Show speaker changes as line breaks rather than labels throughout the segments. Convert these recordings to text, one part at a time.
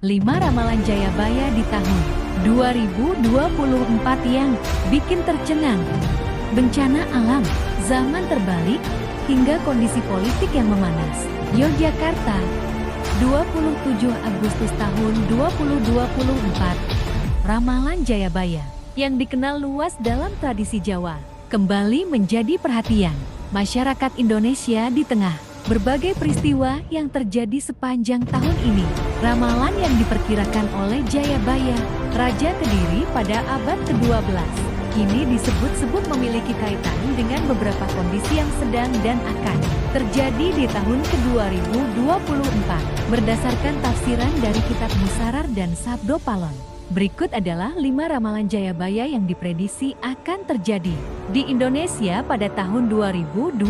5 ramalan Jayabaya di tahun 2024 yang bikin tercengang. Bencana alam, zaman terbalik, hingga kondisi politik yang memanas. Yogyakarta, 27 Agustus tahun 2024. Ramalan Jayabaya, yang dikenal luas dalam tradisi Jawa, kembali menjadi perhatian masyarakat Indonesia di tengah berbagai peristiwa yang terjadi sepanjang tahun ini. Ramalan yang diperkirakan oleh Jayabaya, Raja Kediri pada abad ke-12, ini disebut-sebut memiliki kaitan dengan beberapa kondisi yang sedang dan akan terjadi di tahun ke-2024, berdasarkan tafsiran dari Kitab Musarar dan Sabdo Palon. Berikut adalah 5 ramalan Jayabaya yang diprediksi akan terjadi di Indonesia pada tahun 2024.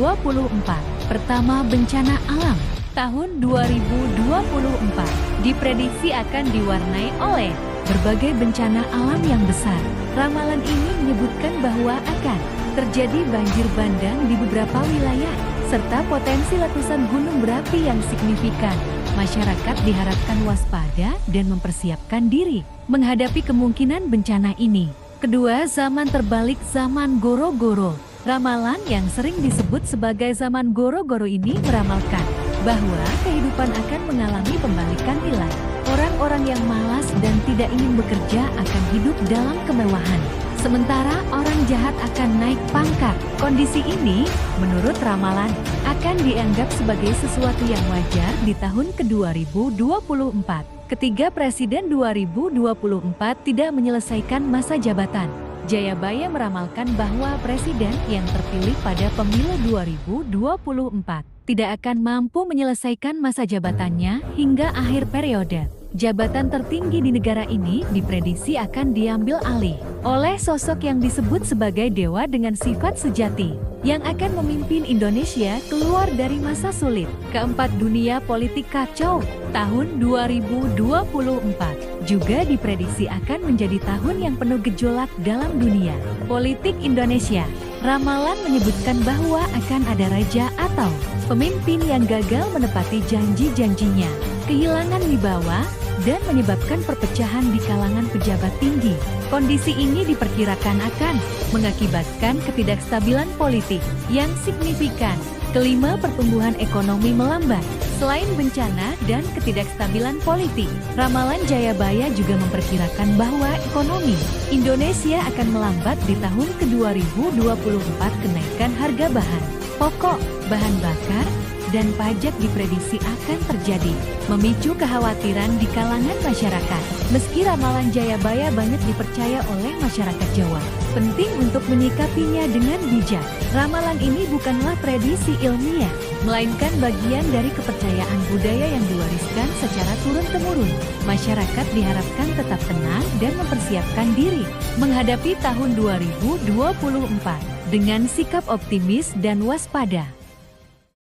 Pertama, bencana alam. Tahun 2024 diprediksi akan diwarnai oleh berbagai bencana alam yang besar. Ramalan ini menyebutkan bahwa akan terjadi banjir bandang di beberapa wilayah, serta potensi letusan gunung berapi yang signifikan. Masyarakat diharapkan waspada dan mempersiapkan diri menghadapi kemungkinan bencana ini. Kedua, zaman terbalik, zaman Goro-Goro. Ramalan yang sering disebut sebagai zaman Goro-Goro ini meramalkan bahwa kehidupan akan mengalami pembalikan nilai. Orang-orang yang malas dan tidak ingin bekerja akan hidup dalam kemewahan, sementara orang jahat akan naik pangkat. Kondisi ini, menurut ramalan, akan dianggap sebagai sesuatu yang wajar di tahun ke-2024. Ketika Presiden 2024 tidak menyelesaikan masa jabatan. Jayabaya meramalkan bahwa presiden yang terpilih pada pemilu 2024 tidak akan mampu menyelesaikan masa jabatannya hingga akhir periode. Jabatan tertinggi di negara ini diprediksi akan diambil alih oleh sosok yang disebut sebagai dewa dengan sifat sejati, yang akan memimpin Indonesia keluar dari masa sulit. Keempat, dunia politik kacau. Tahun 2024 juga diprediksi akan menjadi tahun yang penuh gejolak dalam dunia politik Indonesia. Ramalan menyebutkan bahwa akan ada raja atau pemimpin yang gagal menepati janji-janjinya, kehilangan wibawa, dan menyebabkan perpecahan di kalangan pejabat tinggi. Kondisi ini diperkirakan akan mengakibatkan ketidakstabilan politik yang signifikan. Kelima, pertumbuhan ekonomi melambat. Selain bencana dan ketidakstabilan politik, ramalan Jayabaya juga memperkirakan bahwa ekonomi Indonesia akan melambat di tahun ke-2024. Kenaikan harga bahan pokok, bahan bakar, dan pajak diprediksi akan terjadi, memicu kekhawatiran di kalangan masyarakat. Meski ramalan Jayabaya banyak dipercaya oleh masyarakat Jawa, penting untuk menyikapinya dengan bijak. Ramalan ini bukanlah prediksi ilmiah, melainkan bagian dari kepercayaan budaya yang diwariskan secara turun-temurun. Masyarakat diharapkan tetap tenang dan mempersiapkan diri menghadapi tahun 2024 dengan sikap optimis dan waspada.